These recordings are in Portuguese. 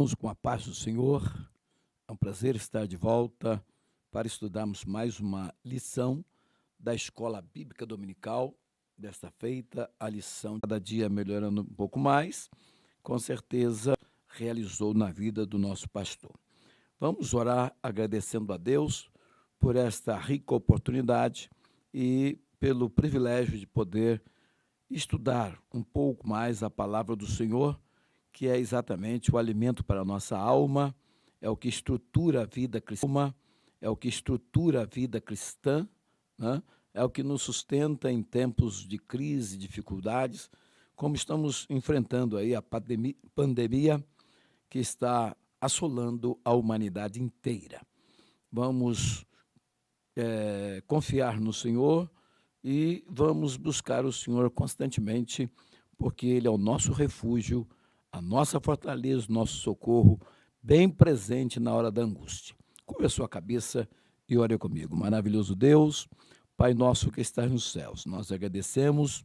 Irmãos, com a paz do Senhor, é um prazer estar de volta para estudarmos mais uma lição da Escola Bíblica Dominical. Desta feita, a lição, cada dia melhorando um pouco mais, com certeza realizou na vida do nosso pastor. Vamos orar agradecendo a Deus por esta rica oportunidade e pelo privilégio de poder estudar um pouco mais a palavra do Senhor, que é exatamente o alimento para a nossa alma, é o que estrutura a vida cristã, né? É o que nos sustenta em tempos de crise, dificuldades, como estamos enfrentando aí a pandemia que está assolando a humanidade inteira. Vamos confiar no Senhor e vamos buscar o Senhor constantemente, porque Ele é o nosso refúgio, a nossa fortaleza, o nosso socorro, bem presente na hora da angústia. Curva a sua cabeça e ore comigo. Maravilhoso Deus, Pai nosso que estás nos céus, nós agradecemos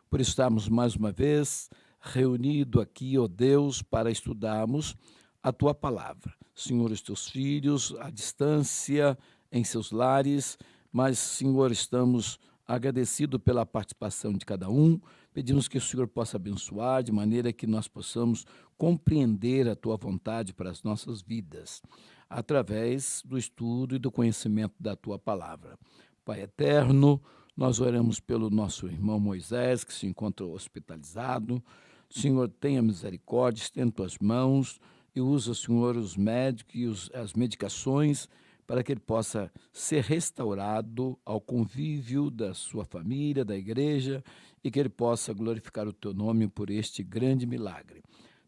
por estarmos mais uma vez reunidos aqui, ó Deus, para estudarmos a Tua palavra. Senhor, os Teus filhos, à distância, em seus lares, mas, Senhor, estamos agradecidos pela participação de cada um. Pedimos que o Senhor possa abençoar de maneira que nós possamos compreender a Tua vontade para as nossas vidas, através do estudo e do conhecimento da Tua palavra. Pai eterno, nós oramos pelo nosso irmão Moisés, que se encontra hospitalizado. Senhor, tenha misericórdia, estenda Tuas mãos e usa, Senhor, os médicos e as medicações para que ele possa ser restaurado ao convívio da sua família, da igreja, e que ele possa glorificar o Teu nome por este grande milagre.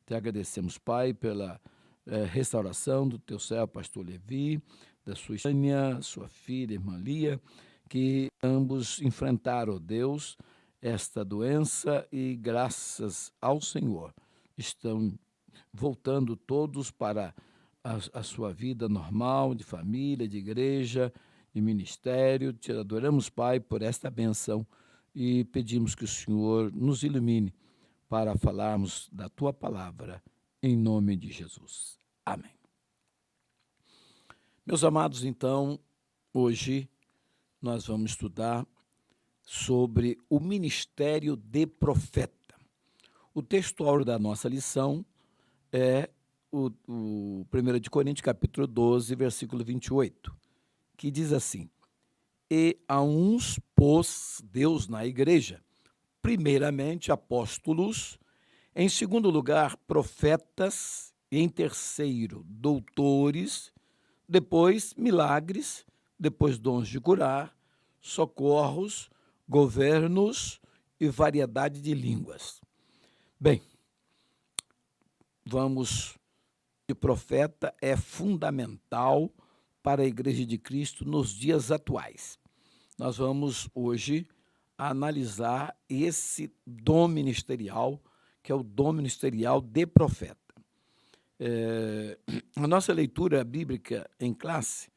Te agradecemos, Pai, pela restauração do Teu servo, pastor Levi, da sua Estânia, sua filha, irmã Lia, que ambos enfrentaram, Deus, esta doença e, graças ao Senhor, estão voltando todos para a sua vida normal, de família, de igreja, de ministério. Te adoramos, Pai, por esta benção e pedimos que o Senhor nos ilumine para falarmos da Tua palavra, em nome de Jesus. Amém. Meus amados, então, hoje nós vamos estudar sobre o ministério de profeta. O textuário da nossa lição é o 1 Coríntios, capítulo 12, versículo 28, que diz assim: E a uns pôs Deus na igreja, primeiramente apóstolos, em segundo lugar profetas, e em terceiro doutores, depois milagres, depois dons de curar, socorros, governos e variedade de línguas. Bem, o profeta é fundamental para a Igreja de Cristo nos dias atuais. Nós vamos hoje analisar esse dom ministerial, que é o dom ministerial de profeta. A nossa leitura bíblica em classe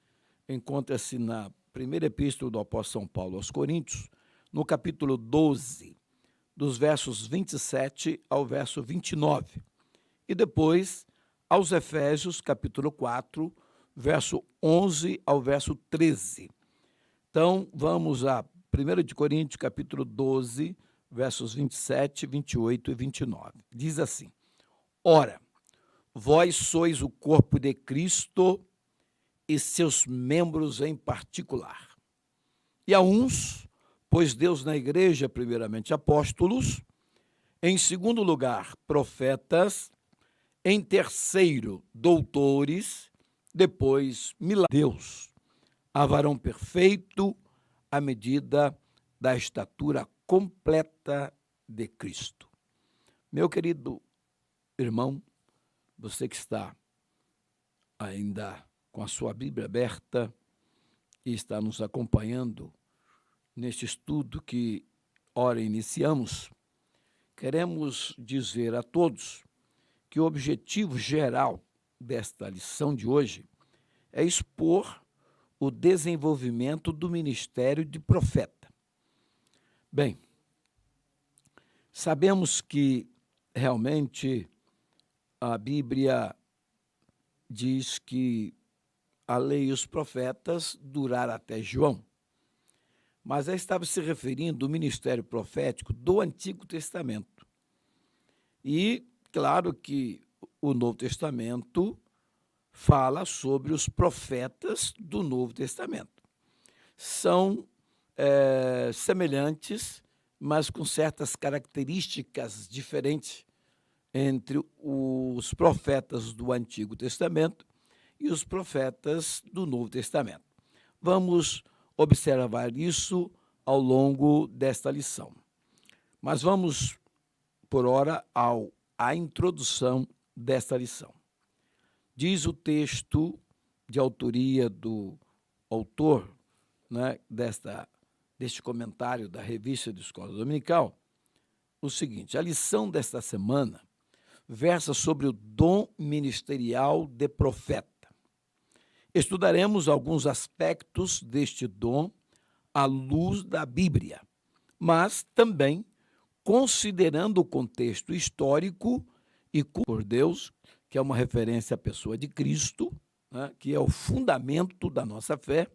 encontra-se na primeira epístola do apóstolo São Paulo aos Coríntios, no capítulo 12, dos versos 27 ao verso 29, e depois aos Efésios, capítulo 4, verso 11 ao verso 13. Então, vamos a 1 Coríntios, capítulo 12, versos 27, 28 e 29. Diz assim: Ora, vós sois o corpo de Cristo e seus membros em particular. E a uns, pois Deus na igreja, primeiramente apóstolos, em segundo lugar profetas, em terceiro doutores, depois milagres. Deus, a varão perfeito, à medida da estatura completa de Cristo. Meu querido irmão, você que está ainda com a sua Bíblia aberta e está nos acompanhando neste estudo que ora iniciamos, queremos dizer a todos que o objetivo geral desta lição de hoje é expor o desenvolvimento do ministério de profeta. Bem, sabemos que realmente a Bíblia diz que a lei e os profetas duraram até João, mas aí estava se referindo ao ministério profético do Antigo Testamento. E, claro que o Novo Testamento fala sobre os profetas do Novo Testamento. São semelhantes, mas com certas características diferentes entre os profetas do Antigo Testamento e os profetas do Novo Testamento. Vamos observar isso ao longo desta lição. Mas vamos, por ora, à introdução desta lição. Diz o texto de autoria do autor, né, deste comentário da Revista de Escola Dominical, o seguinte: a lição desta semana versa sobre o dom ministerial de profeta. Estudaremos alguns aspectos deste dom à luz da Bíblia, mas também considerando o contexto histórico e por Deus, que é uma referência à pessoa de Cristo, né, que é o fundamento da nossa fé.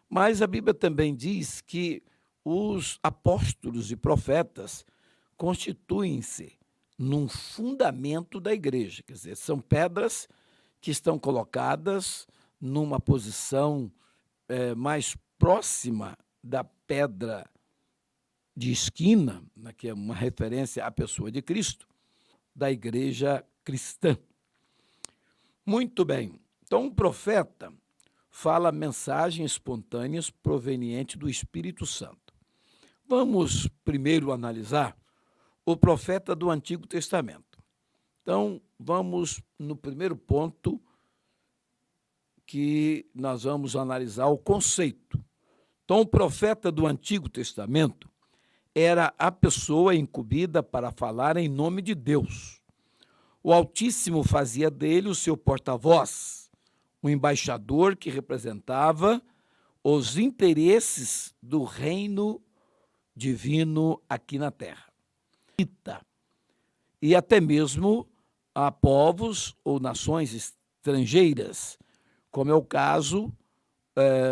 Mas a Bíblia também diz que os apóstolos e profetas constituem-se num fundamento da igreja, quer dizer, são pedras que estão colocadas numa posição mais próxima da pedra de esquina, né, que é uma referência à pessoa de Cristo, da igreja cristã. Muito bem, então o profeta fala mensagens espontâneas provenientes do Espírito Santo. Vamos primeiro analisar o profeta do Antigo Testamento. Então, vamos no primeiro ponto, que nós vamos analisar o conceito. Então, o profeta do Antigo Testamento era a pessoa incumbida para falar em nome de Deus. O Altíssimo fazia dele o seu porta-voz, um embaixador que representava os interesses do reino divino aqui na terra. E até mesmo a povos ou nações estrangeiras, como é o caso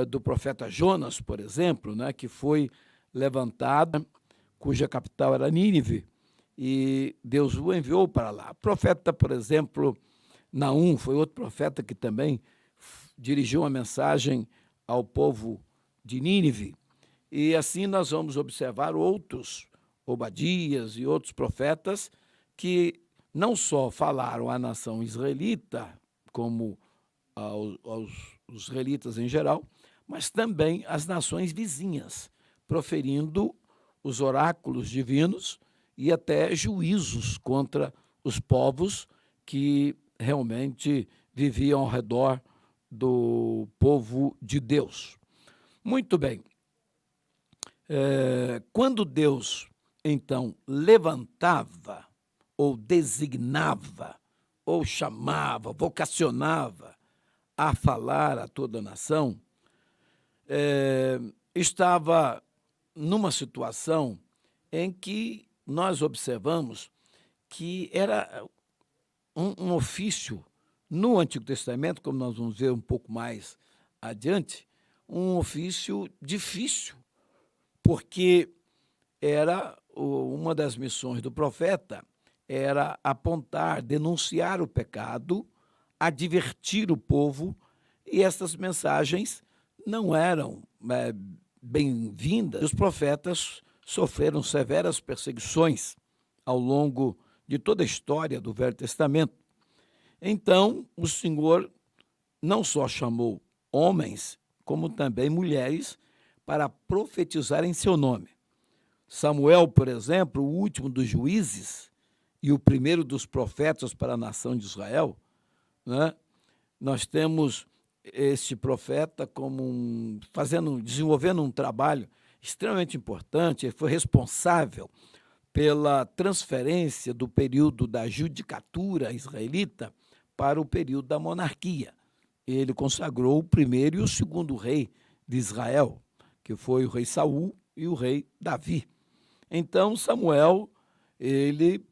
do profeta Jonas, por exemplo, né, que foi levantado, cuja capital era Nínive, e Deus o enviou para lá. O profeta, por exemplo, Naum, foi outro profeta que também dirigiu uma mensagem ao povo de Nínive. E assim nós vamos observar outros, Obadias e outros profetas, que não só falaram à nação israelita, como aos israelitas em geral, mas também às nações vizinhas, proferindo os oráculos divinos e até juízos contra os povos que realmente viviam ao redor do povo de Deus. Muito bem. Quando Deus, então, levantava, ou designava, ou chamava, vocacionava a falar a toda a nação, estava numa situação em que nós observamos que era um ofício no Antigo Testamento, como nós vamos ver um pouco mais adiante, um ofício difícil, porque era uma das missões do profeta, era apontar, denunciar o pecado, advertir o povo, e essas mensagens não eram bem-vindas. Os profetas sofreram severas perseguições ao longo de toda a história do Velho Testamento. Então, o Senhor não só chamou homens, como também mulheres, para profetizar em seu nome. Samuel, por exemplo, o último dos juízes e o primeiro dos profetas para a nação de Israel, né? Nós temos este profeta como desenvolvendo um trabalho extremamente importante. Ele foi responsável pela transferência do período da judicatura israelita para o período da monarquia. Ele consagrou o primeiro e o segundo rei de Israel, que foi o rei Saul e o rei Davi. Então, Samuel, ele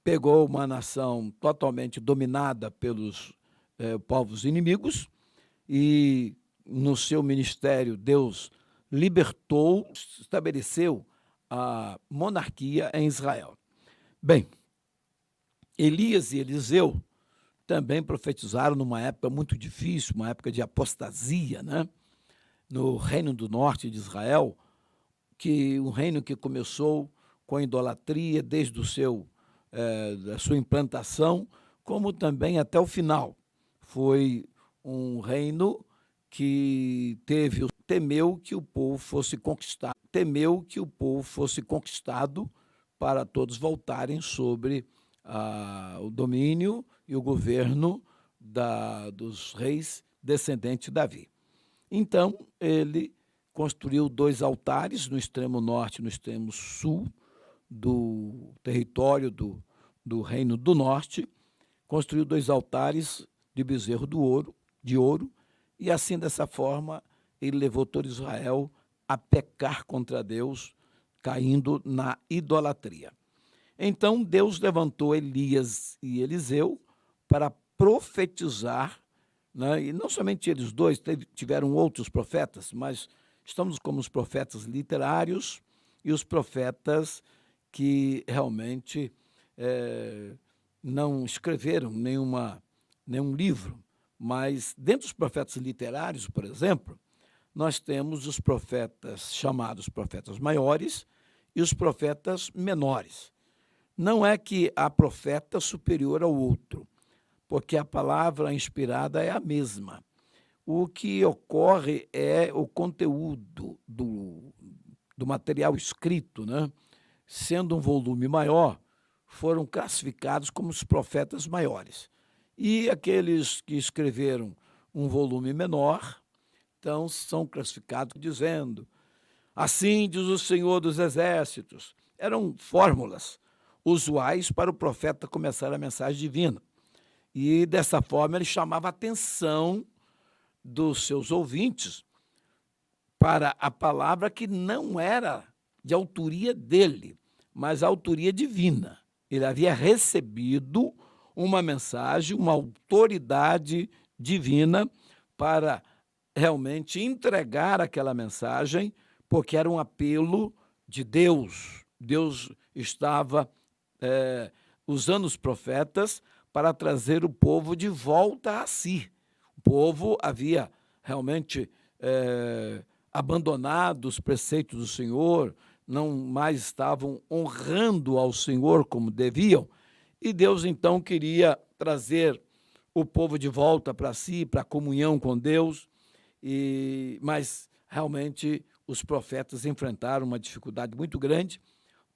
pegou uma nação totalmente dominada pelos povos inimigos, e no seu ministério Deus libertou, estabeleceu a monarquia em Israel. Bem, Elias e Eliseu também profetizaram numa época muito difícil, uma época de apostasia, né? No reino do norte de Israel, que um reino que começou com a idolatria desde da sua implantação, como também até o final. Foi um reino que temeu que o povo fosse conquistado para todos voltarem sobre o domínio e o governo dos reis descendentes de Davi. Então, ele construiu 2 altares no extremo norte e no extremo sul do território do Reino do Norte, construiu 2 altares de bezerro de ouro, e assim, dessa forma, ele levou todo Israel a pecar contra Deus, caindo na idolatria. Então, Deus levantou Elias e Eliseu para profetizar, né? E não somente eles dois, tiveram outros profetas, mas estamos como os profetas literários e os profetas que realmente não escreveram nenhum livro. Mas dentro dos profetas literários, por exemplo, nós temos os profetas chamados profetas maiores e os profetas menores. Não é que há profeta superior ao outro, porque a palavra inspirada é a mesma. O que ocorre é o conteúdo do material escrito, né? Sendo um volume maior, foram classificados como os profetas maiores. E aqueles que escreveram um volume menor, então são classificados dizendo: assim diz o Senhor dos Exércitos. Eram fórmulas usuais para o profeta começar a mensagem divina. E dessa forma ele chamava a atenção dos seus ouvintes para a palavra que não era de autoria dele, mas a autoria divina. Ele havia recebido uma mensagem, uma autoridade divina para realmente entregar aquela mensagem, porque era um apelo de Deus. Deus estava usando os profetas para trazer o povo de volta a si. O povo havia realmente abandonado os preceitos do Senhor, não mais estavam honrando ao Senhor como deviam, e Deus então queria trazer o povo de volta para si, para a comunhão com Deus, mas realmente os profetas enfrentaram uma dificuldade muito grande,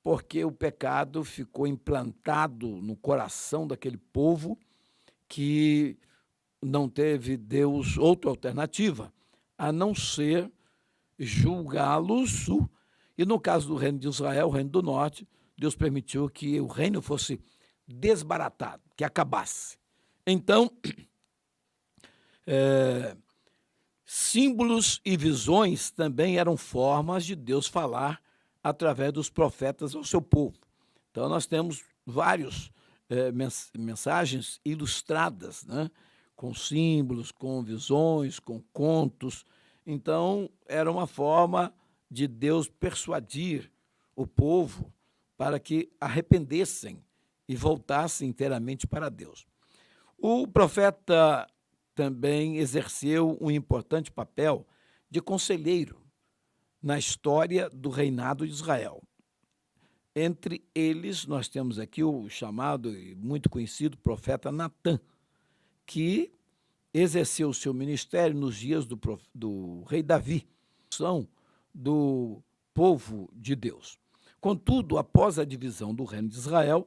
porque o pecado ficou implantado no coração daquele povo que não teve Deus outra alternativa a não ser julgá-los. E no caso do reino de Israel, o reino do norte, Deus permitiu que o reino fosse desbaratado, que acabasse. Então, símbolos e visões também eram formas de Deus falar através dos profetas ao seu povo. Então, nós temos várias mensagens ilustradas, né? Com símbolos, com visões, com contos. Então, era uma forma de Deus persuadir o povo para que arrependessem e voltassem inteiramente para Deus. O profeta também exerceu um importante papel de conselheiro na história do reinado de Israel. Entre eles, nós temos aqui o chamado e muito conhecido profeta Natã, que exerceu o seu ministério nos dias do rei Davi, do povo de Deus. Contudo, após a divisão do reino de Israel,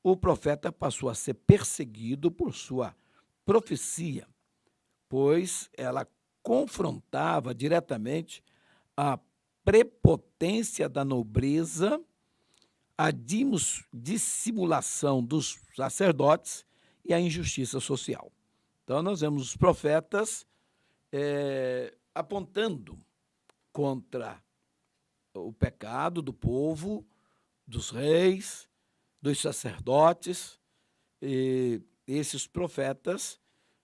o profeta passou a ser perseguido por sua profecia, pois ela confrontava diretamente a prepotência da nobreza, a dissimulação dos sacerdotes e a injustiça social. Então, nós vemos os profetas apontando contra o pecado do povo, dos reis, dos sacerdotes. E esses profetas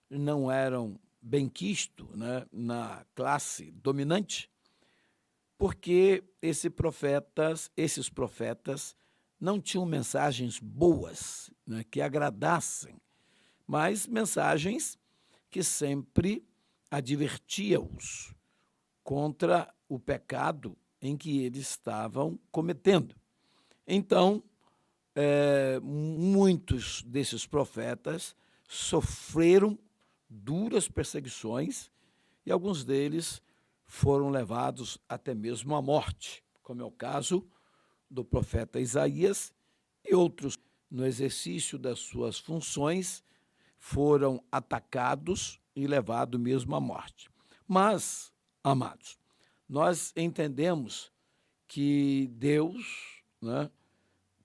não eram benquistos, né, na classe dominante, porque esses profetas não tinham mensagens boas, né, que agradassem, mas mensagens que sempre advertiam-os contra o pecado em que eles estavam cometendo. Então, muitos desses profetas sofreram duras perseguições e alguns deles foram levados até mesmo à morte, como é o caso do profeta Isaías, e outros, no exercício das suas funções, foram atacados e levados mesmo à morte. Mas, amados, nós entendemos que Deus, né,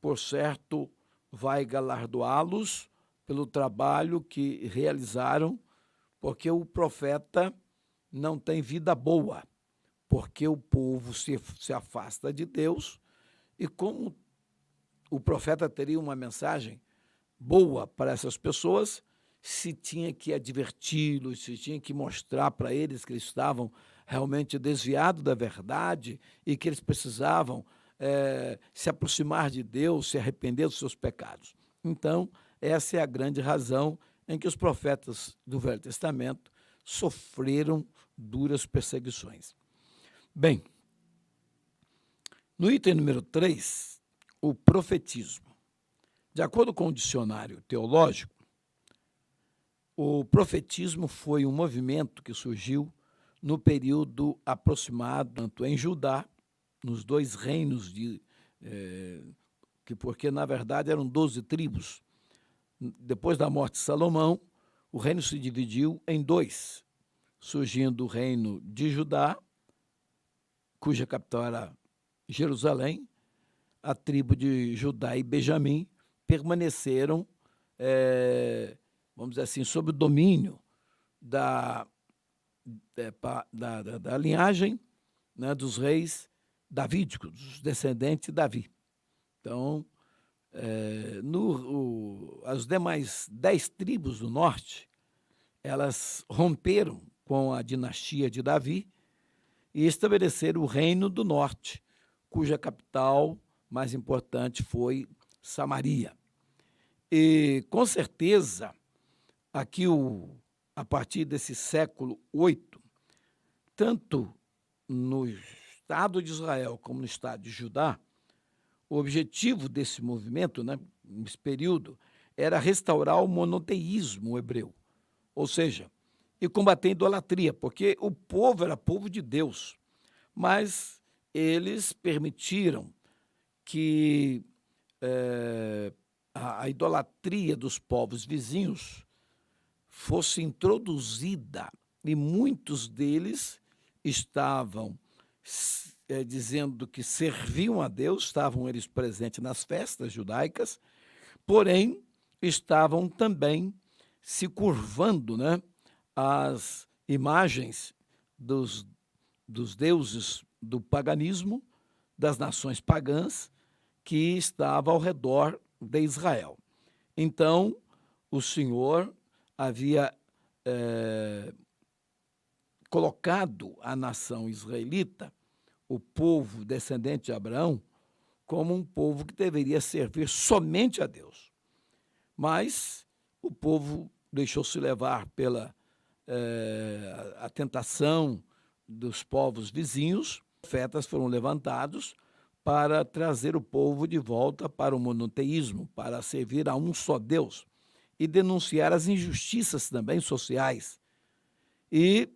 por certo, vai galardoá-los pelo trabalho que realizaram, porque o profeta não tem vida boa, porque o povo se afasta de Deus, e como o profeta teria uma mensagem boa para essas pessoas, se tinha que adverti-los, se tinha que mostrar para eles que eles estavam realmente desviados da verdade e que eles precisavam se aproximar de Deus, se arrepender dos seus pecados. Então, essa é a grande razão em que os profetas do Velho Testamento sofreram duras perseguições. Bem, no item número 3, o profetismo. De acordo com o dicionário teológico, o profetismo foi um movimento que surgiu no período aproximado, tanto em Judá, nos 2 reinos, porque na verdade eram 12 tribos. Depois da morte de Salomão, o reino se dividiu em 2, surgindo o reino de Judá, cuja capital era Jerusalém. A tribo de Judá e Benjamim permaneceram, vamos dizer assim, sob o domínio da linhagem, né, dos reis davídicos, dos descendentes de Davi. Então, as demais 10 tribos do norte, elas romperam com a dinastia de Davi e estabeleceram o reino do norte, cuja capital mais importante foi Samaria. E, com certeza, aqui, a partir desse século VIII, tanto no Estado de Israel como no Estado de Judá, o objetivo desse movimento, né, nesse período, era restaurar o monoteísmo hebreu, ou seja, e combater a idolatria, porque o povo era povo de Deus, mas eles permitiram que a idolatria dos povos vizinhos fosse introduzida e muitos deles estavam dizendo que serviam a Deus, estavam eles presentes nas festas judaicas, porém estavam também se curvando, né, às imagens dos deuses do paganismo, das nações pagãs que estavam ao redor de Israel. Então, o Senhor havia colocado a nação israelita, o povo descendente de Abraão, como um povo que deveria servir somente a Deus. Mas o povo deixou-se levar pela a tentação dos povos vizinhos. Profetas foram levantados para trazer o povo de volta para o monoteísmo, para servir a um só Deus e denunciar as injustiças também sociais e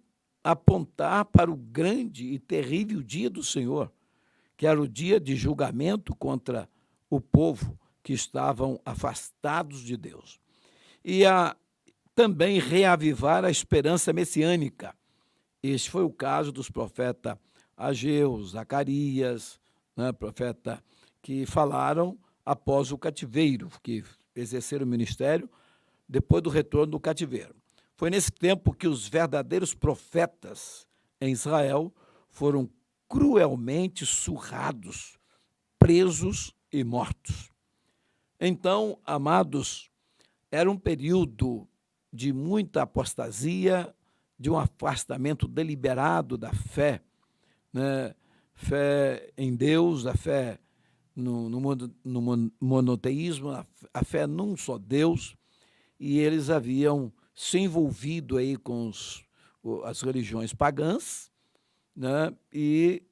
apontar para o grande e terrível dia do Senhor, que era o dia de julgamento contra o povo que estavam afastados de Deus. E também reavivar a esperança messiânica. Este foi o caso dos profetas Ageu, Zacarias, né, profeta que falaram após o cativeiro, que exerceram o ministério depois do retorno do cativeiro. Foi nesse tempo que os verdadeiros profetas em Israel foram cruelmente surrados, presos e mortos. Então, amados, era um período de muita apostasia, de um afastamento deliberado da fé, né? Fé em Deus, a fé no monoteísmo, a fé num só Deus, e eles haviam se envolvido aí com as religiões pagãs, né? E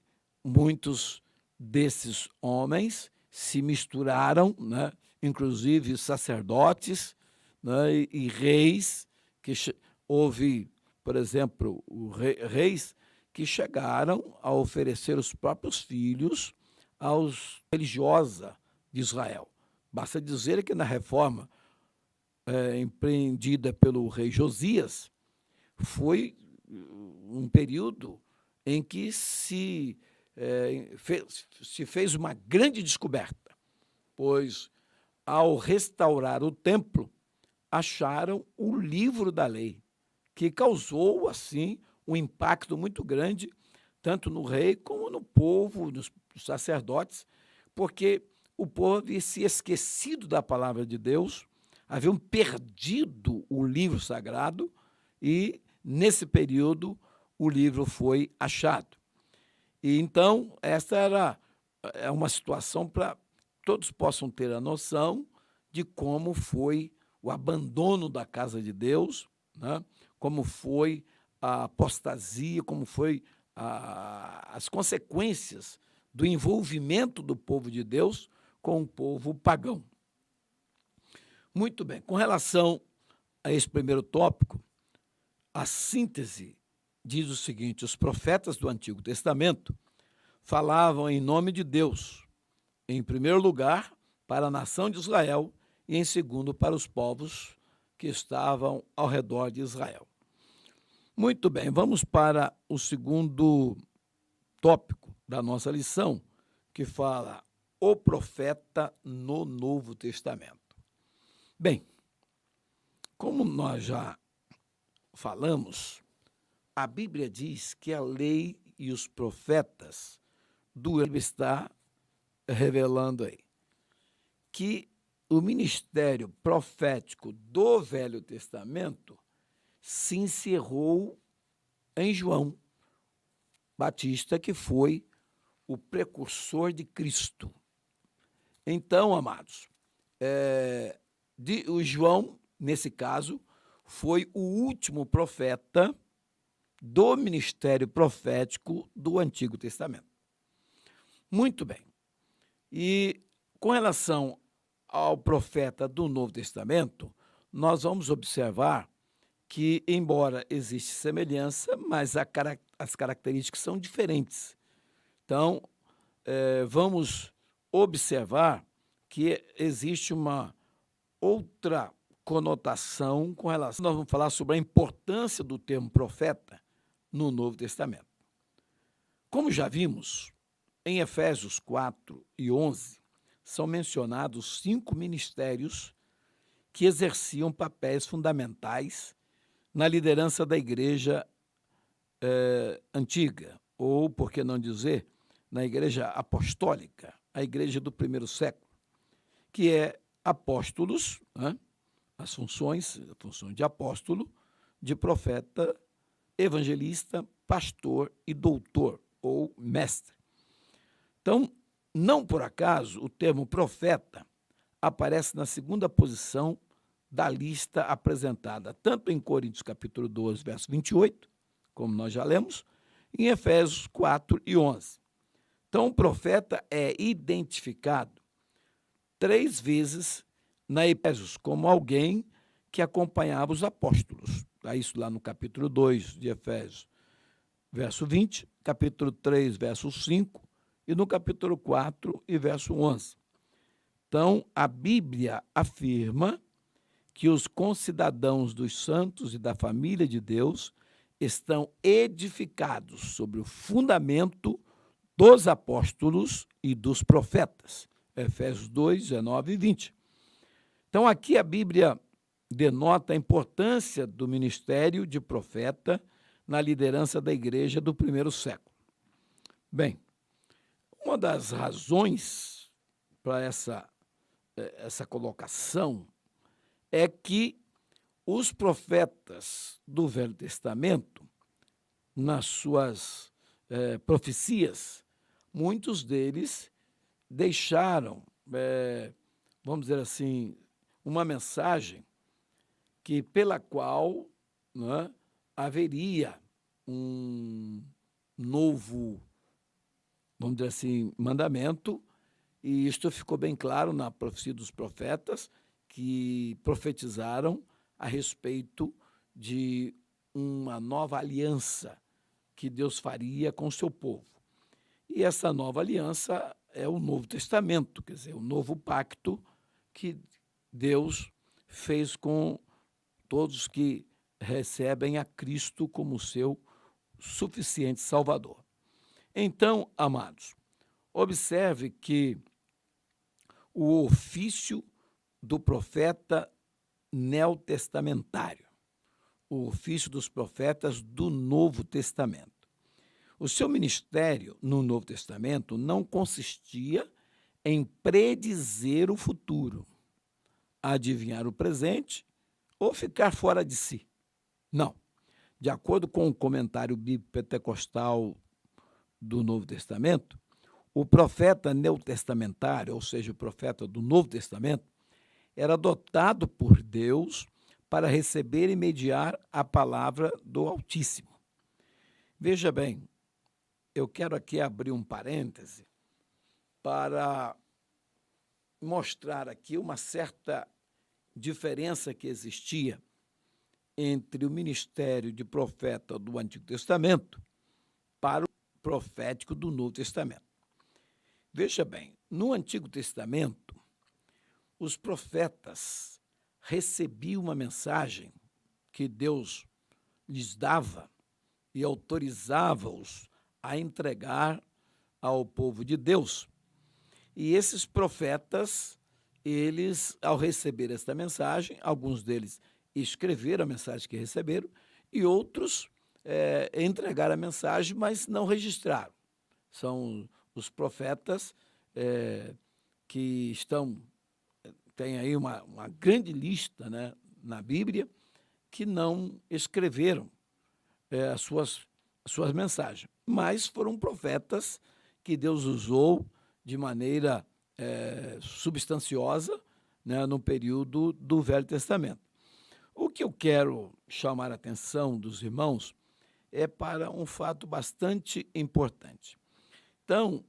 muitos desses homens se misturaram, né? Inclusive sacerdotes, né? E reis, houve, por exemplo, reis que chegaram a oferecer os próprios filhos aos religiosa de Israel. Basta dizer que na reforma empreendida pelo rei Josias, foi um período em que se fez uma grande descoberta, pois, ao restaurar o templo, acharam o livro da lei, que causou, assim, um impacto muito grande, tanto no rei como no povo, nos sacerdotes, porque o povo havia se esquecido da palavra de Deus, haviam perdido o livro sagrado e, nesse período, o livro foi achado. E então, essa é uma situação para todos possam ter a noção de como foi o abandono da casa de Deus, né? Como foi a apostasia, como foi as consequências do envolvimento do povo de Deus com o povo pagão. Muito bem, com relação a esse primeiro tópico, a síntese diz o seguinte: os profetas do Antigo Testamento falavam em nome de Deus, em primeiro lugar, para a nação de Israel e, em segundo, para os povos que estavam ao redor de Israel. Muito bem, vamos para o segundo tópico da nossa lição, que fala o profeta no Novo Testamento. Bem, como nós já falamos, a Bíblia diz que a lei e os profetas do Ele está revelando aí que o ministério profético do Velho Testamento se encerrou em João Batista, que foi o precursor de Cristo. Então, amados, o João, nesse caso, foi o último profeta do ministério profético do Antigo Testamento. Muito bem. E com relação ao profeta do Novo Testamento, nós vamos observar que, embora exista semelhança, mas as características são diferentes. Então, vamos observar que existe uma outra conotação com relação. Nós vamos falar sobre a importância do termo profeta no Novo Testamento. Como já vimos, em Efésios 4 e 11, são mencionados 5 ministérios que exerciam papéis fundamentais na liderança da igreja antiga, ou, por que não dizer, na igreja apostólica, a igreja do primeiro século, que é apóstolos, né? As funções, a função de apóstolo, de profeta, evangelista, pastor e doutor, ou mestre. Então, não por acaso, o termo profeta aparece na segunda posição da lista apresentada, tanto em Coríntios capítulo 12, verso 28, como nós já lemos, e em Efésios 4 e 11. Então, o profeta é identificado 3 vezes na Efésios como alguém que acompanhava os apóstolos. Está isso lá no capítulo 2 de Efésios, verso 20, capítulo 3, verso 5, e no capítulo 4 e verso 11. Então, a Bíblia afirma que os concidadãos dos santos e da família de Deus estão edificados sobre o fundamento dos apóstolos e dos profetas. Efésios 2, 19 e 20. Então, aqui a Bíblia denota a importância do ministério de profeta na liderança da igreja do primeiro século. Bem, uma das razões para essa colocação é que Os profetas do Velho Testamento, nas suas profecias, muitos deles deixaram, vamos dizer assim, uma mensagem que pela qual, né, haveria um novo, vamos dizer assim, mandamento, e isto ficou bem claro na profecia dos profetas, que profetizaram a respeito de uma nova aliança que Deus faria com o seu povo. E essa nova aliança é o Novo Testamento, quer dizer, o novo pacto que Deus fez com todos que recebem a Cristo como seu suficiente Salvador. Então, amados, observe que o ofício do profeta neotestamentário, o ofício dos profetas do Novo Testamento. O seu ministério no Novo Testamento não consistia em predizer o futuro, adivinhar o presente ou ficar fora de si. Não. De acordo com o comentário bíblico pentecostal do Novo Testamento, o profeta neotestamentário, ou seja, o profeta do Novo Testamento, era dotado por Deus para receber e mediar a palavra do Altíssimo. Veja bem, eu quero aqui abrir um parêntese para mostrar aqui uma certa diferença que existia entre o ministério de profeta do Antigo Testamento para o profético do Novo Testamento. Veja bem, no Antigo Testamento, os profetas recebiam uma mensagem que Deus lhes dava e autorizava-os a entregar ao povo de Deus. E esses profetas, eles, ao receber esta mensagem, alguns deles escreveram a mensagem que receberam e outros entregaram a mensagem, mas não registraram. São os profetas que tem aí uma grande lista, né, na Bíblia, que não escreveram as suas mensagens, mas foram profetas que Deus usou de maneira substanciosa, né, no período do Velho Testamento. O que eu quero chamar a atenção dos irmãos é para um fato bastante importante. Então,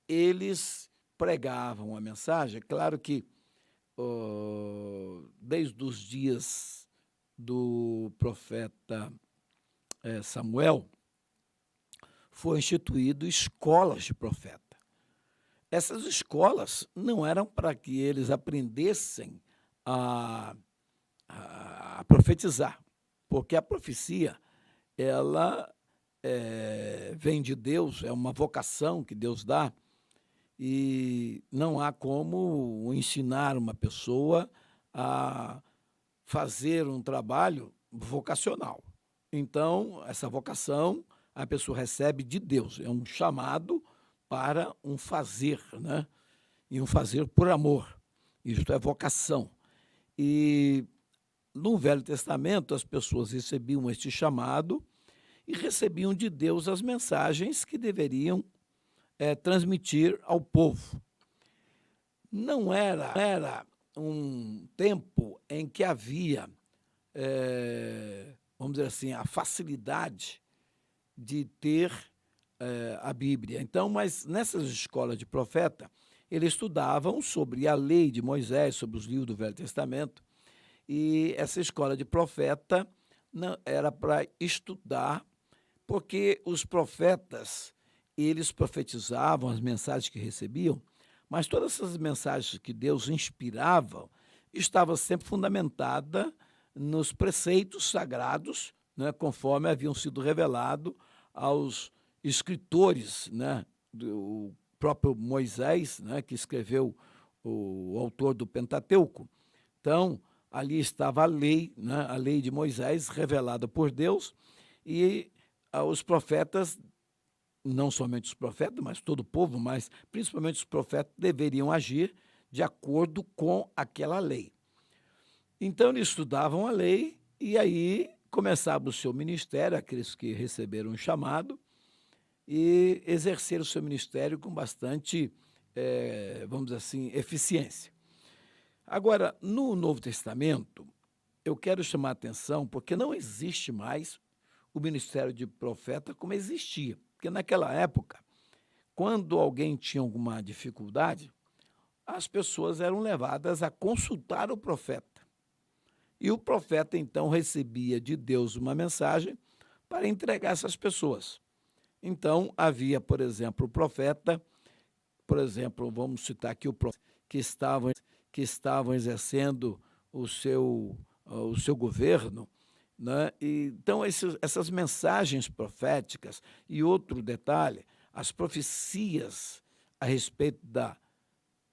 eles pregavam a mensagem, claro que desde os dias do profeta Samuel, foi instituído escolas de profeta. Essas escolas não eram para que eles aprendessem a profetizar, porque a profecia, ela vem de Deus, é uma vocação que Deus dá, e não há como ensinar uma pessoa a fazer um trabalho vocacional. Então, essa vocação a pessoa recebe de Deus, é um chamado para um fazer, né? E um fazer por amor. Isto é vocação. E no Velho Testamento, as pessoas recebiam este chamado e recebiam de Deus as mensagens que deveriam transmitir ao povo. Não era um tempo em que havia, vamos dizer assim, a facilidade de ter a Bíblia. Então, mas nessas escolas de profeta, eles estudavam sobre a lei de Moisés, sobre os livros do Velho Testamento, e essa escola de profeta não era para estudar, porque os profetas, eles profetizavam as mensagens que recebiam, mas todas essas mensagens que Deus inspirava estavam sempre fundamentadas nos preceitos sagrados, né, conforme haviam sido revelados aos escritores, né, do próprio Moisés, né, que escreveu o autor do Pentateuco. Então, ali estava a lei, né, a lei de Moisés revelada por Deus, e os profetas, não somente os profetas, mas todo o povo, mas principalmente os profetas, deveriam agir de acordo com aquela lei. Então, eles estudavam a lei E aí começava o seu ministério, aqueles que receberam o chamado, e exerceram o seu ministério com bastante, vamos dizer assim, eficiência. Agora, no Novo Testamento, eu quero chamar a atenção porque não existe mais o ministério de profeta como existia. Porque naquela época, quando alguém tinha alguma dificuldade, as pessoas eram levadas a consultar o profeta. E o profeta, então, recebia de Deus uma mensagem para entregar essas pessoas. Então, havia, por exemplo, o profeta, por exemplo, vamos citar aqui o profeta que estavam exercendo o seu governo, né? E, então, essas mensagens proféticas, e outro detalhe, as profecias a respeito da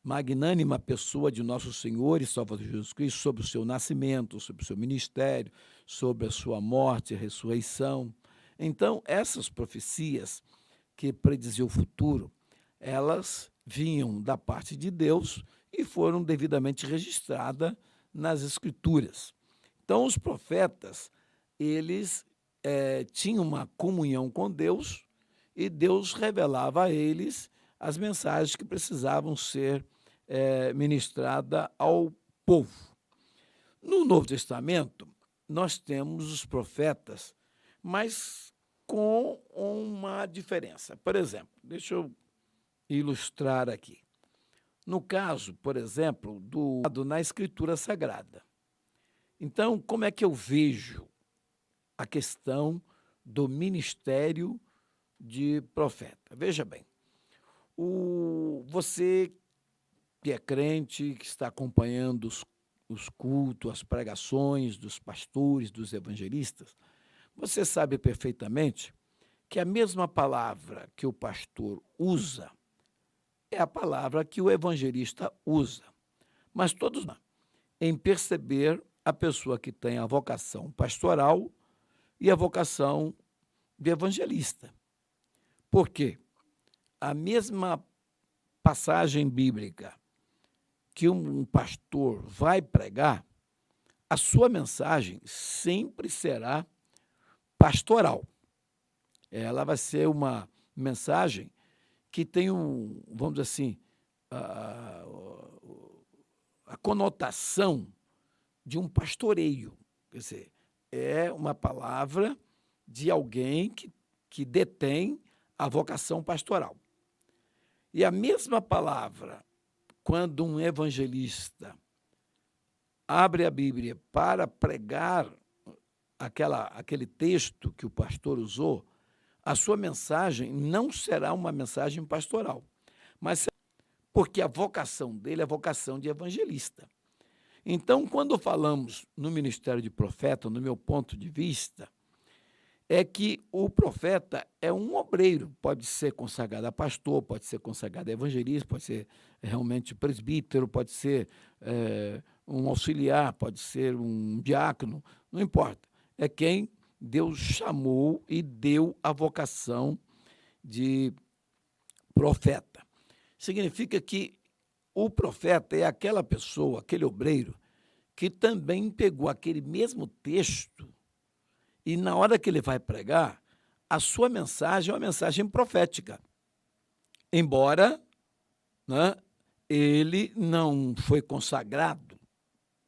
magnânima pessoa de nosso Senhor e Salvador Jesus Cristo, sobre o seu nascimento, sobre o seu ministério, sobre a sua morte e ressurreição. Então, essas profecias que prediziam o futuro, elas vinham da parte de Deus e foram devidamente registradas nas Escrituras. Então, os profetas, eles tinham uma comunhão com Deus e Deus revelava a eles as mensagens que precisavam ser ministradas ao povo. No Novo Testamento, nós temos os profetas, mas com uma diferença. Por exemplo, deixa eu ilustrar aqui. No caso, por exemplo, na Escritura Sagrada. Então, como é que eu vejo a questão do ministério de profeta? Veja bem, você que é crente, que está acompanhando os cultos, as pregações dos pastores, dos evangelistas, você sabe perfeitamente que a mesma palavra que o pastor usa é a palavra que o evangelista usa. Mas todos em perceber a pessoa que tem a vocação pastoral e a vocação de evangelista. Por quê? A mesma passagem bíblica que um pastor vai pregar, a sua mensagem sempre será pastoral. Ela vai ser uma mensagem que tem vamos dizer assim, a conotação de um pastoreio. Quer dizer, é uma palavra de alguém que detém a vocação pastoral. E a mesma palavra, quando um evangelista abre a Bíblia para pregar aquele texto que o pastor usou, a sua mensagem não será uma mensagem pastoral, mas porque a vocação dele é a vocação de evangelista. Então, quando falamos no ministério de profeta, no meu ponto de vista, é que o profeta é um obreiro, pode ser consagrado a pastor, pode ser consagrado a evangelista, pode ser realmente presbítero, pode ser um auxiliar, pode ser um diácono, não importa. É quem Deus chamou e deu a vocação de profeta. Significa que o profeta é aquela pessoa, aquele obreiro, que também pegou aquele mesmo texto e, na hora que ele vai pregar, a sua mensagem é uma mensagem profética. Embora, né, ele não foi consagrado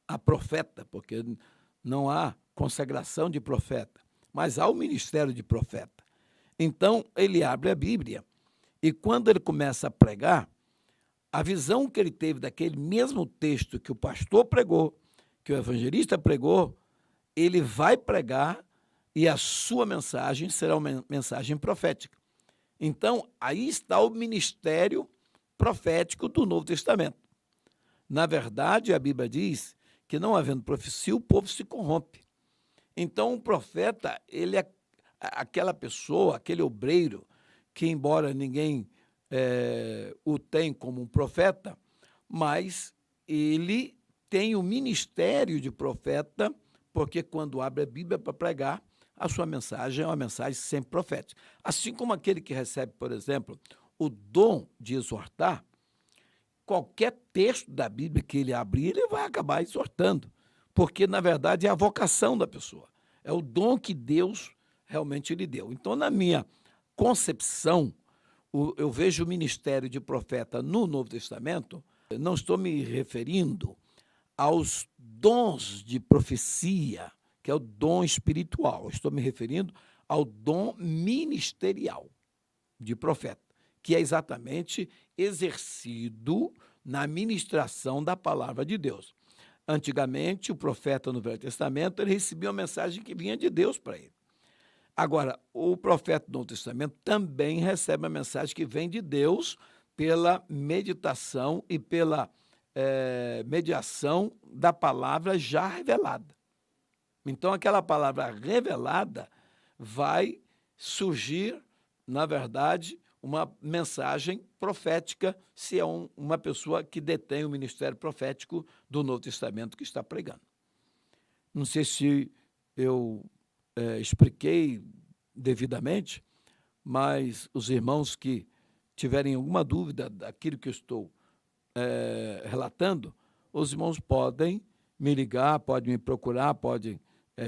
a profeta, porque não há consagração de profeta, mas há o ministério de profeta. Então, ele abre a Bíblia e, quando ele começa a pregar, a visão que ele teve daquele mesmo texto que o pastor pregou, que o evangelista pregou, ele vai pregar e a sua mensagem será uma mensagem profética. Então, aí está o ministério profético do Novo Testamento. Na verdade, a Bíblia diz que, não havendo profecia, o povo se corrompe. Então, o profeta, ele é aquela pessoa, aquele obreiro, que, embora ninguém o tenha como um profeta, mas ele tem o ministério de profeta, porque quando abre a Bíblia para pregar, a sua mensagem é uma mensagem sempre profética. Assim como aquele que recebe, por exemplo, o dom de exortar, qualquer texto da Bíblia que ele abrir, ele vai acabar exortando, porque, na verdade, é a vocação da pessoa, é o dom que Deus realmente lhe deu. Então, na minha concepção, eu vejo o ministério de profeta no Novo Testamento, eu não estou me referindo aos dons de profecia, que é o dom espiritual, eu estou me referindo ao dom ministerial de profeta, que é exatamente exercido na ministração da palavra de Deus. Antigamente, o profeta no Velho Testamento, ele recebia uma mensagem que vinha de Deus para ele. Agora, o profeta do Novo Testamento também recebe uma mensagem que vem de Deus pela meditação e pela mediação da palavra já revelada. Então, aquela palavra revelada vai surgir, na verdade, uma mensagem profética, se é uma pessoa que detém o ministério profético do Novo Testamento que está pregando. Não sei se eu expliquei devidamente, mas os irmãos que tiverem alguma dúvida daquilo que eu estou relatando, os irmãos podem me ligar, podem me procurar, podem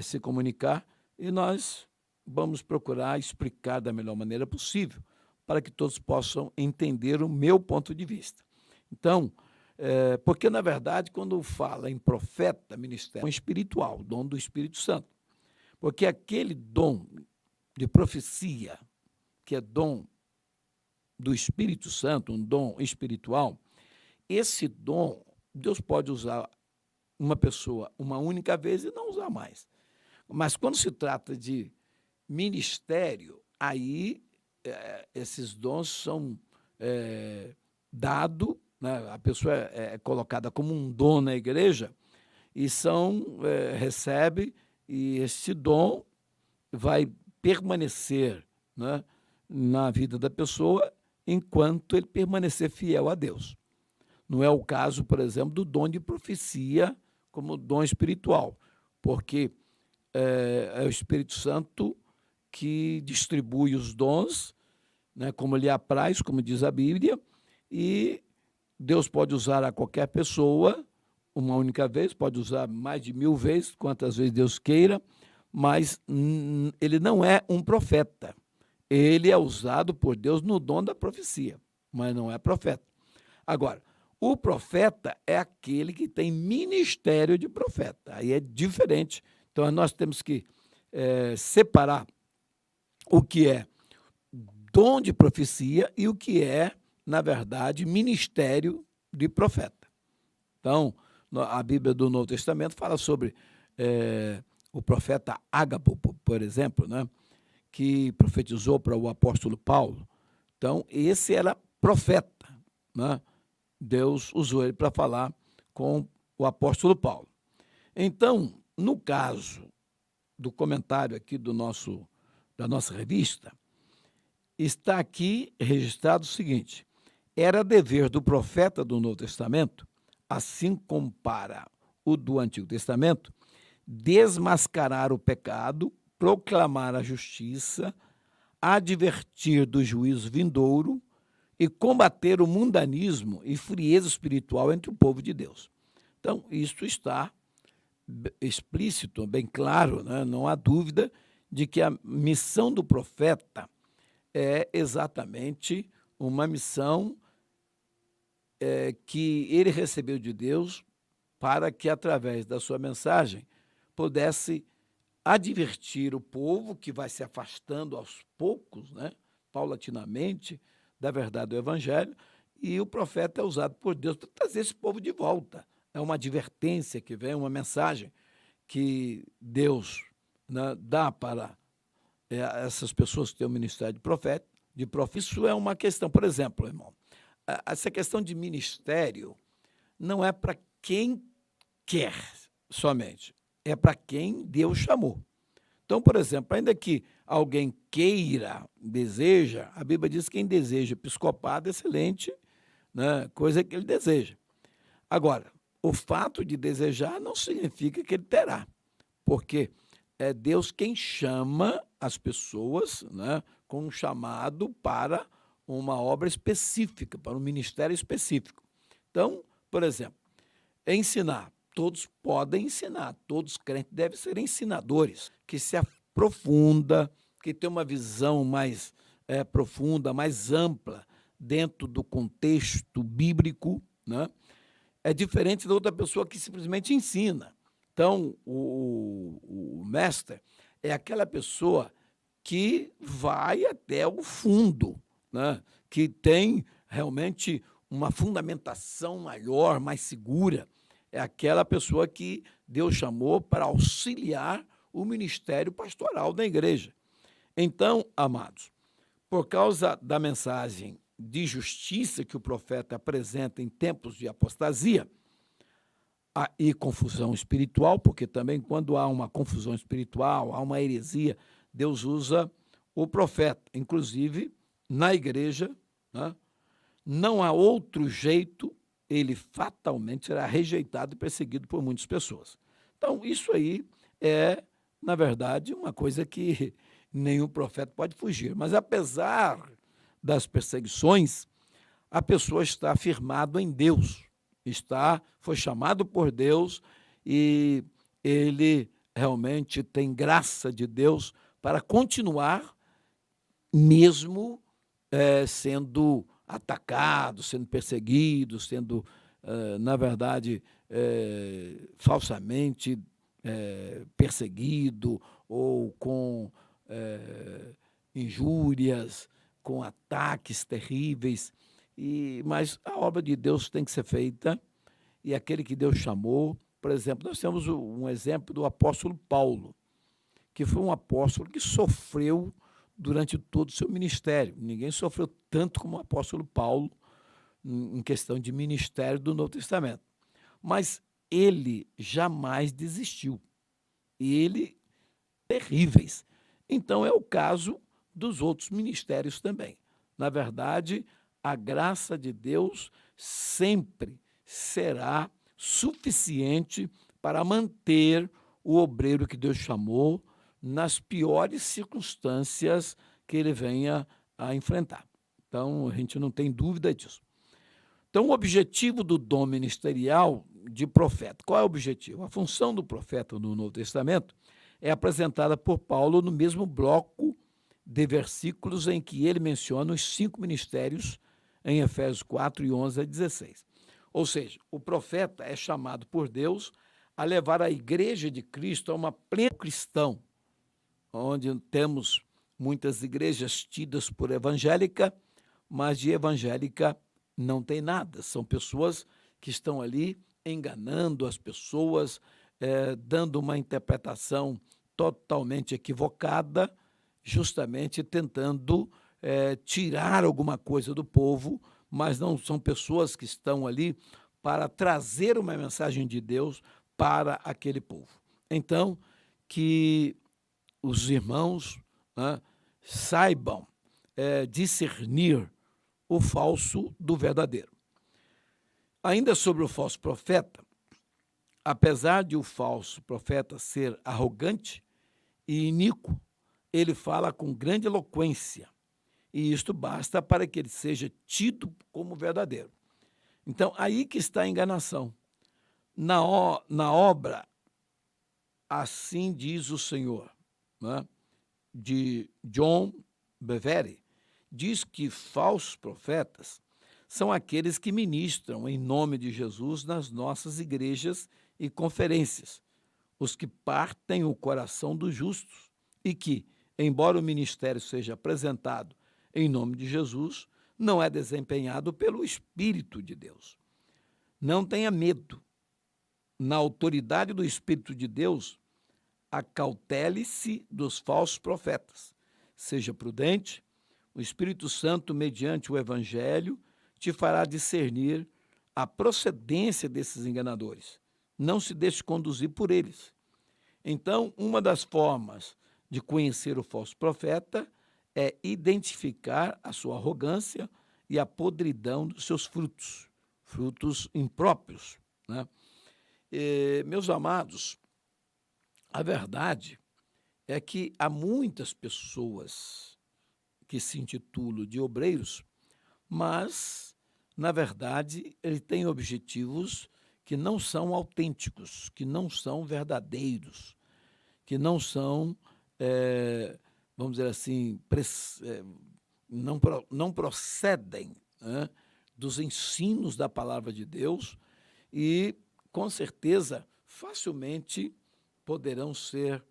se comunicar e nós vamos procurar explicar da melhor maneira possível para que todos possam entender o meu ponto de vista. Então, porque, na verdade, quando fala em profeta, ministério espiritual, dom do Espírito Santo, porque aquele dom de profecia, que é dom do Espírito Santo, um dom espiritual, esse dom, Deus pode usar uma pessoa uma única vez e não usar mais. Mas quando se trata de ministério, aí esses dons são dados, né? A pessoa é colocada como um dom na igreja e recebe, e esse dom vai permanecer, né, na vida da pessoa enquanto ele permanecer fiel a Deus. Não é o caso, por exemplo, do dom de profecia como dom espiritual, porque é o Espírito Santo que distribui os dons, né, como lhe apraz, como diz a Bíblia, e Deus pode usar a qualquer pessoa uma única vez, pode usar mais de 1000 vezes, quantas vezes Deus queira, mas ele não é um profeta. Ele é usado por Deus no dom da profecia, mas não é profeta. Agora, o profeta é aquele que tem ministério de profeta. Aí é diferente. Então, nós temos que separar o que é dom de profecia e o que é, na verdade, ministério de profeta. Então, a Bíblia do Novo Testamento fala sobre o profeta Ágabo, por exemplo, né, que profetizou para o apóstolo Paulo. Então, esse era profeta, né? Deus usou ele para falar com o apóstolo Paulo. Então, no caso do comentário aqui da nossa revista, está aqui registrado o seguinte: era dever do profeta do Novo Testamento, assim como para o do Antigo Testamento, desmascarar o pecado, proclamar a justiça, advertir do juízo vindouro e combater o mundanismo e frieza espiritual entre o povo de Deus. Então, isso está explícito, bem claro, né? Não há dúvida de que a missão do profeta é exatamente uma missão que ele recebeu de Deus para que, através da sua mensagem, pudesse advertir o povo que vai se afastando aos poucos, né, paulatinamente, da verdade do Evangelho, e o profeta é usado por Deus para trazer esse povo de volta. É uma advertência que vem, uma mensagem que Deus, né, dá para essas pessoas que têm o ministério de profeta. Isso é uma questão, por exemplo, irmão, essa questão de ministério não é para quem quer somente, é para quem Deus chamou. Então, por exemplo, ainda que alguém queira, deseja, a Bíblia diz que quem deseja episcopado é excelente, né, coisa que ele deseja. Agora, o fato de desejar não significa que ele terá, porque é Deus quem chama as pessoas, né, com um chamado para uma obra específica, para um ministério específico. Então, por exemplo, ensinar. todos podem ensinar, todos crentes devem ser ensinadores, que se aprofunda, que tem uma visão mais profunda, mais ampla dentro do contexto bíblico, né? É diferente da outra pessoa que simplesmente ensina. Então, o mestre é aquela pessoa que vai até o fundo, né? Que tem realmente uma fundamentação maior, mais segura. É aquela pessoa que Deus chamou para auxiliar o ministério pastoral da igreja. Então, amados, por causa da mensagem de justiça que o profeta apresenta em tempos de apostasia e confusão espiritual, porque também quando há uma confusão espiritual, há uma heresia, Deus usa o profeta. Inclusive, na igreja, né, não há outro jeito, ele fatalmente será rejeitado e perseguido por muitas pessoas. Então, isso aí é, na verdade, uma coisa que nenhum profeta pode fugir. Mas, apesar das perseguições, a pessoa está firmado em Deus, foi chamado por Deus e ele realmente tem graça de Deus para continuar mesmo sendo atacado, sendo perseguido, sendo, na verdade, falsamente perseguido ou com injúrias, com ataques terríveis. Mas a obra de Deus tem que ser feita e aquele que Deus chamou, por exemplo, nós temos um exemplo do apóstolo Paulo, que foi um apóstolo que sofreu durante todo o seu ministério. Ninguém sofreu tanto como o apóstolo Paulo em questão de ministério do Novo Testamento. Mas ele jamais desistiu. Ele, terríveis. Então é o caso dos outros ministérios também. Na verdade, a graça de Deus sempre será suficiente para manter o obreiro que Deus chamou nas piores circunstâncias que ele venha a enfrentar. Então, a gente não tem dúvida disso. Então, o objetivo do dom ministerial de profeta, qual é o objetivo? A função do profeta no Novo Testamento é apresentada por Paulo no mesmo bloco de versículos em que ele menciona os 5 ministérios em Efésios 4, e 11 a 16. Ou seja, o profeta é chamado por Deus a levar a igreja de Cristo a uma plena cristão, onde temos muitas igrejas tidas por evangélica, mas de evangélica não tem nada. São pessoas que estão ali enganando as pessoas, dando uma interpretação totalmente equivocada, justamente tentando tirar alguma coisa do povo, mas não são pessoas que estão ali para trazer uma mensagem de Deus para aquele povo. Então, que os irmãos, né, saibam discernir o falso do verdadeiro. Ainda sobre o falso profeta, apesar de o falso profeta ser arrogante e iníquo, ele fala com grande eloquência, e isto basta para que ele seja tido como verdadeiro. Então, aí que está a enganação. Na obra, Assim Diz o Senhor, né, de John Bevere, diz que falsos profetas são aqueles que ministram em nome de Jesus nas nossas igrejas e conferências, os que partem o coração dos justos e que, embora o ministério seja apresentado em nome de Jesus, não é desempenhado pelo Espírito de Deus. Não tenha medo. Na autoridade do Espírito de Deus, acautele-se dos falsos profetas. Seja prudente, o Espírito Santo, mediante o Evangelho, te fará discernir a procedência desses enganadores. Não se deixe conduzir por eles. Então, uma das formas de conhecer o falso profeta é identificar a sua arrogância e a podridão dos seus frutos, frutos impróprios, né? Meus amados, a verdade é que há muitas pessoas que se intitulam de obreiros, mas, na verdade, ele tem objetivos que não são autênticos, que não são verdadeiros, que não são, vamos dizer assim, não procedem, né, dos ensinos da palavra de Deus e, com certeza, facilmente poderão ser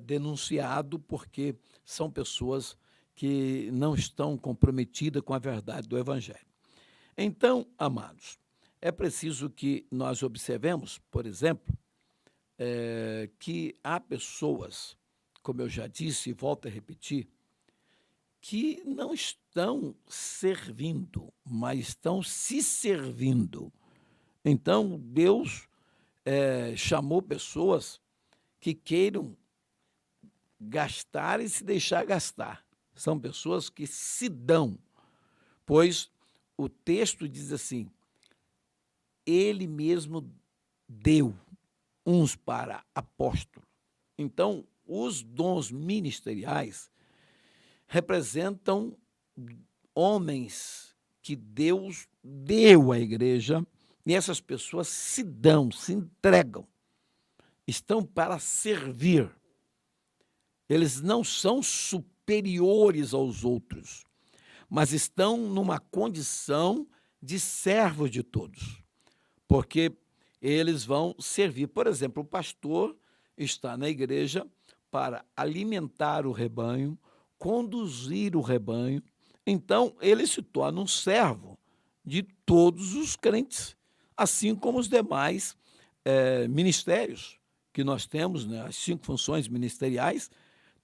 denunciados porque são pessoas que não estão comprometidas com a verdade do Evangelho. Então, amados, é preciso que nós observemos, por exemplo, que há pessoas, como eu já disse e volto a repetir, que não estão servindo, mas estão se servindo. Então, Deus chamou pessoas que queiram gastar e se deixar gastar. São pessoas que se dão, pois o texto diz assim, ele mesmo deu uns para apóstolos. Então, os dons ministeriais representam homens que Deus deu à igreja e essas pessoas se dão, se entregam, estão para servir. Eles não são superiores aos outros, mas estão numa condição de servos de todos, porque eles vão servir. Por exemplo, o pastor está na igreja para alimentar o rebanho, conduzir o rebanho, então ele se torna um servo de todos os crentes, assim como os demais ministérios que nós temos, né, as 5 funções ministeriais,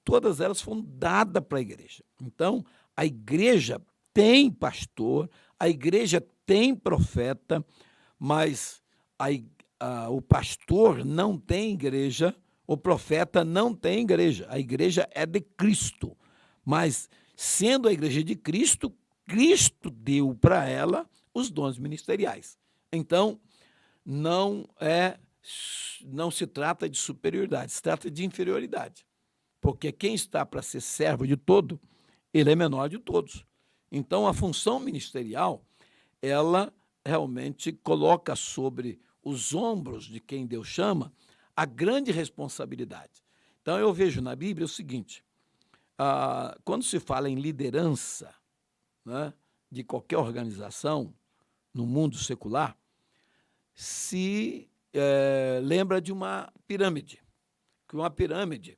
todas elas foram dadas para a igreja. Então, a igreja tem pastor, a igreja tem profeta, mas o pastor não tem igreja, o profeta não tem igreja. A igreja é de Cristo, mas sendo a igreja de Cristo, Cristo deu para ela os dons ministeriais. Então, não se trata de superioridade, se trata de inferioridade. Porque quem está para ser servo de todo, ele é menor de todos. Então, a função ministerial, ela realmente coloca sobre os ombros de quem Deus chama a grande responsabilidade. Então, eu vejo na Bíblia o seguinte, quando se fala em liderança, né, de qualquer organização no mundo secular, se lembra de uma pirâmide, que uma pirâmide,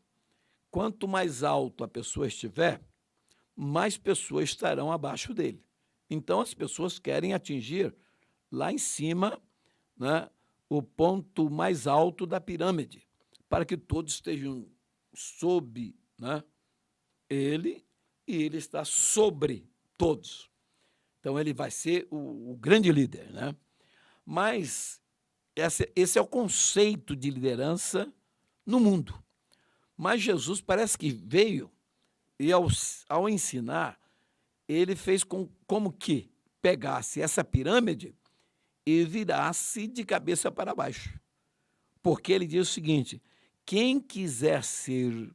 quanto mais alto a pessoa estiver, mais pessoas estarão abaixo dele. Então, as pessoas querem atingir lá em cima, né, o ponto mais alto da pirâmide, para que todos estejam sob, né, ele, e ele está sobre todos. Então, ele vai ser o grande líder, né? Mas esse é o conceito de liderança no mundo. Mas Jesus parece que veio e, ao ensinar, ele fez como que pegasse essa pirâmide e virasse de cabeça para baixo. Porque ele diz o seguinte, quem quiser ser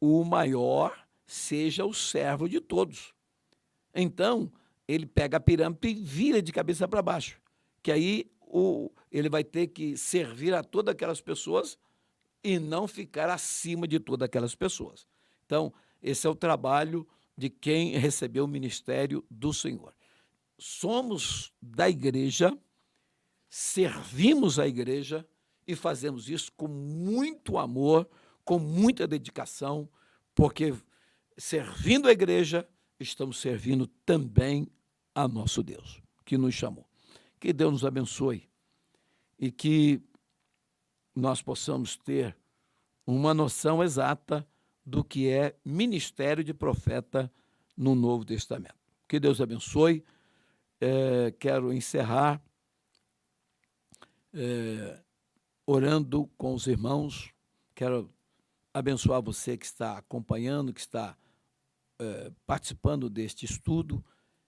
o maior, seja o servo de todos. Então, ele pega a pirâmide e vira de cabeça para baixo, que aí ele vai ter que servir a todas aquelas pessoas e não ficar acima de todas aquelas pessoas. Então, esse é o trabalho de quem recebeu o ministério do Senhor. Somos da igreja, servimos a igreja e fazemos isso com muito amor, com muita dedicação, porque servindo a igreja, estamos servindo também a nosso Deus, que nos chamou. Que Deus nos abençoe e que nós possamos ter uma noção exata do que é ministério de profeta no Novo Testamento. Que Deus abençoe. Quero encerrar orando com os irmãos. Quero abençoar você que está acompanhando, que está participando deste estudo.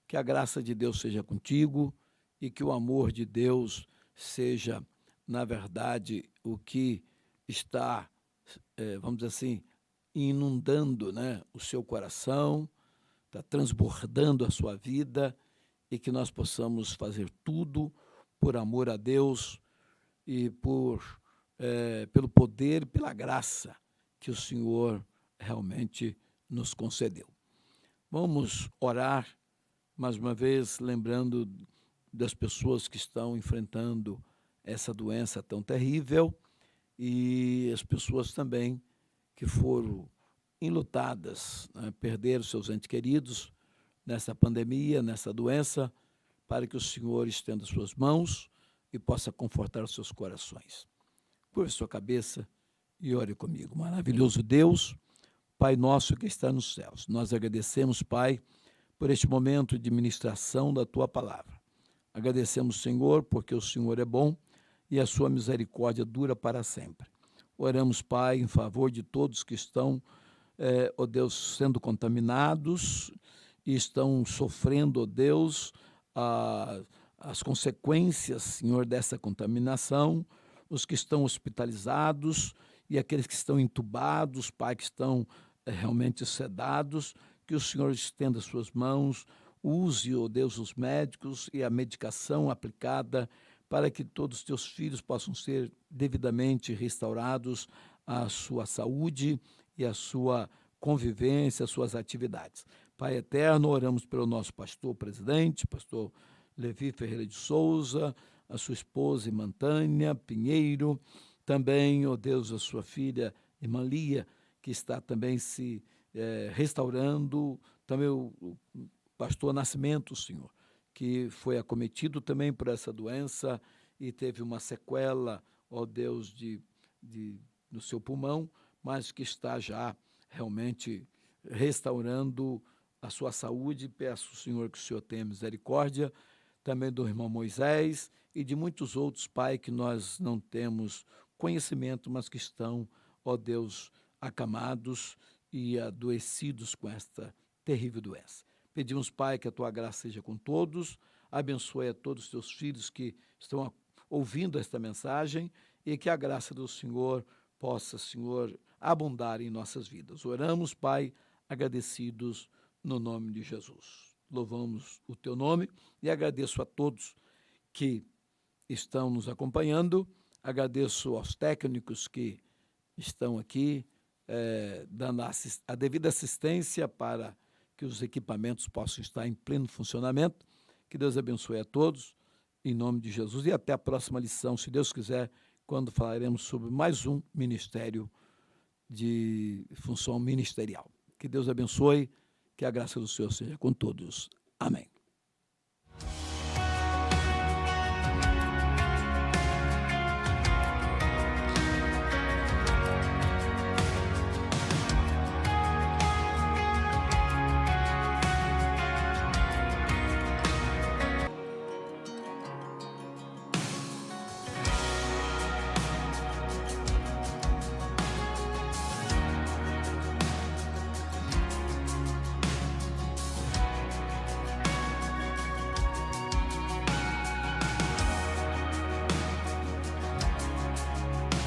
Que a graça de Deus seja contigo e que o amor de Deus seja, na verdade, o que está, vamos dizer assim, inundando, né, o seu coração, está transbordando a sua vida e que nós possamos fazer tudo por amor a Deus, e pelo poder e pela graça que o Senhor realmente nos concedeu. Vamos orar, mais uma vez, lembrando das pessoas que estão enfrentando essa doença tão terrível e as pessoas também que foram enlutadas, né, perderam seus entes queridos nessa pandemia, nessa doença, para que o Senhor estenda suas mãos e possa confortar os seus corações. Curve sua cabeça e ore comigo. Maravilhoso Deus, Pai nosso que está nos céus, nós agradecemos, Pai, por este momento de ministração da Tua Palavra. Agradecemos, Senhor, porque o Senhor é bom e a sua misericórdia dura para sempre. Oramos, Pai, em favor de todos que estão, ó Deus, sendo contaminados e estão sofrendo, ó Deus, as consequências, Senhor, dessa contaminação, os que estão hospitalizados e aqueles que estão entubados, Pai, que estão realmente sedados, que o Senhor estenda suas mãos, use, ó Deus, os médicos e a medicação aplicada para que todos os teus filhos possam ser devidamente restaurados à sua saúde e à sua convivência, às suas atividades. Pai eterno, oramos pelo nosso pastor presidente, pastor Levi Ferreira de Souza, a sua esposa irmã Tânia Pinheiro, também, ó Deus, a sua filha irmã Lia, que está também se restaurando, também o pastor Nascimento, Senhor, que foi acometido também por essa doença e teve uma sequela, ó Deus, no seu pulmão, mas que está já realmente restaurando a sua saúde. Peço, Senhor, que o Senhor tenha misericórdia, também do irmão Moisés e de muitos outros, Pai, que nós não temos conhecimento, mas que estão, ó Deus, acamados e adoecidos com esta terrível doença. Pedimos, Pai, que a Tua graça seja com todos, abençoe a todos os Teus filhos que estão ouvindo esta mensagem e que a graça do Senhor possa, Senhor, abundar em nossas vidas. Oramos, Pai, agradecidos no nome de Jesus. Louvamos o Teu nome e agradeço a todos que estão nos acompanhando, agradeço aos técnicos que estão aqui, dando a devida assistência para que os equipamentos possam estar em pleno funcionamento. Que Deus abençoe a todos, em nome de Jesus. E até a próxima lição, se Deus quiser, quando falaremos sobre mais um ministério de função ministerial. Que Deus abençoe, que a graça do Senhor seja com todos. Amém.